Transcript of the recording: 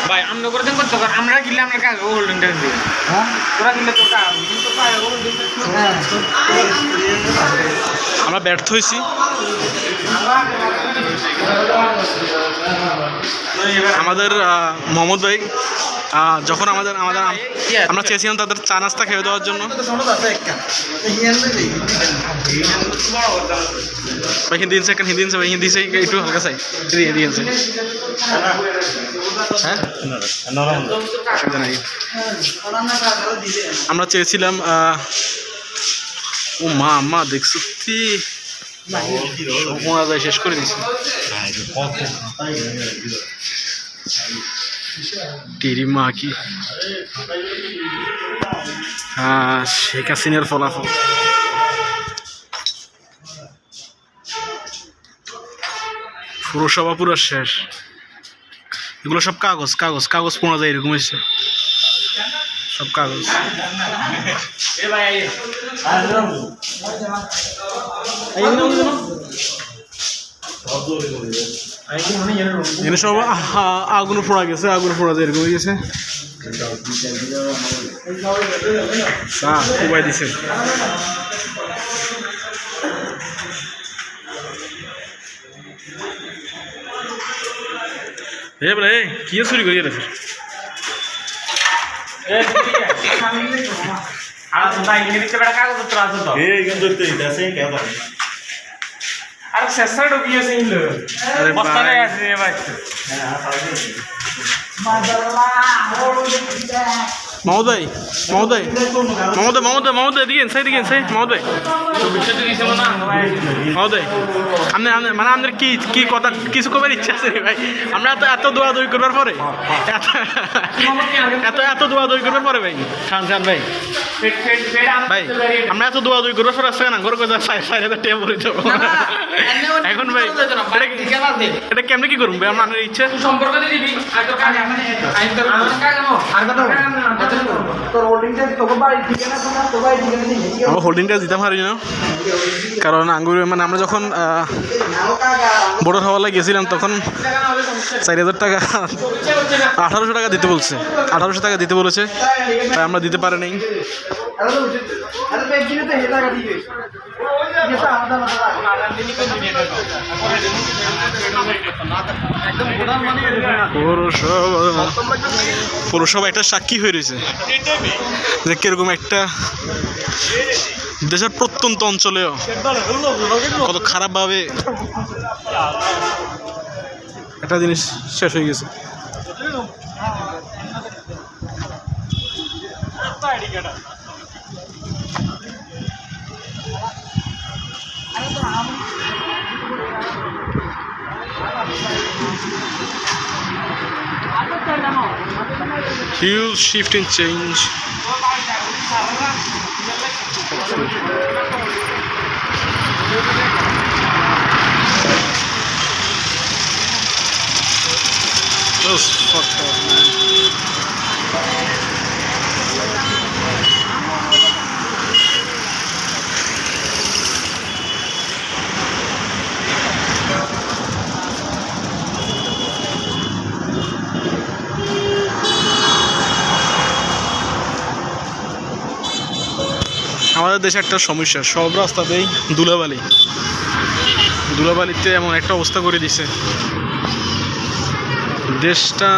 ভাই আমরা করে দেন করতে আমরা কিনলে আমরা কাজ হোল্ডিং ট্যাক্স দিই হ্যাঁ তোরা কিনলে তো কাজ কিন্তু পায় হোল্ডিং ট্যাক্স আমরা ব্যর্থ হয়েছি। আমাদের মোহাম্মদ ভাই যখন আমরা চেয়েছিলাম তাদের চা নাস্তা খেয়ে দেওয়ার জন্য, ভাই হিন্দি ভাই হিন্দি से একটু হালকা চাই দিয়ে হ্যাঁ অসুবিধা নাই। আমরা চেয়েছিলাম ও মা দেখছো শেষ করে দিচ্ছি টেরি মা কি শেখ হাসিনার ফলাফল। পুরসভা পুরো শেষ, এগুলো সব কাগজ পোড়া যায় এরকম হয়েছে, সব কাগজ। এখানে সব আগুন পোড়া গেছে, আগুন পোড়া যায় এরকম হয়ে গেছে। খুবাই দিছে বলে কি চুরি করি রে আর শেষটা ঢুকিয়েছে মহোদয় আপনি মানে আমাদের কি কথা কিছু কবার ইচ্ছা আছে ভাই? আমরা এত দৌড়াদৌড়ি করবার পরে এত দৌড়াদৌড়ি করবার পরে ভাই খান ভাই আমরা এত দৌড়াদৌড়ি করবার পরে আসছে না ঘর করে 4,000 টাকা ভরে দেবো এখন ভাই এটা কেমনে কি করবো ভাই? আপনার ইচ্ছা সম্পর্ক দিবি আমরা হোল্ডিংটা দিতাম পারি না, কারণ আঙ্গুর মানে আমরা যখন বড় হওয়ালে গেছিলাম তখন 4,000 টাকা 1,800 টাকা দিতে বলছে, 1,800 টাকা দিতে বলেছে, তাই আমরা দিতে পারি নাই। পৌরসভা একটা সাক্ষী হয়ে রয়েছে যে কিরকম একটা দেশের প্রত্যন্ত অঞ্চলেও কত খারাপভাবে একটা জিনিস শেষ হয়ে গেছে। Huge shift in change. Just fucked up, man. আমাদের দেশে একটা সমস্যা, সব রাস্তাতেই ধুলাবালিতে এমন একটা অবস্থা করে দিছে দেশটা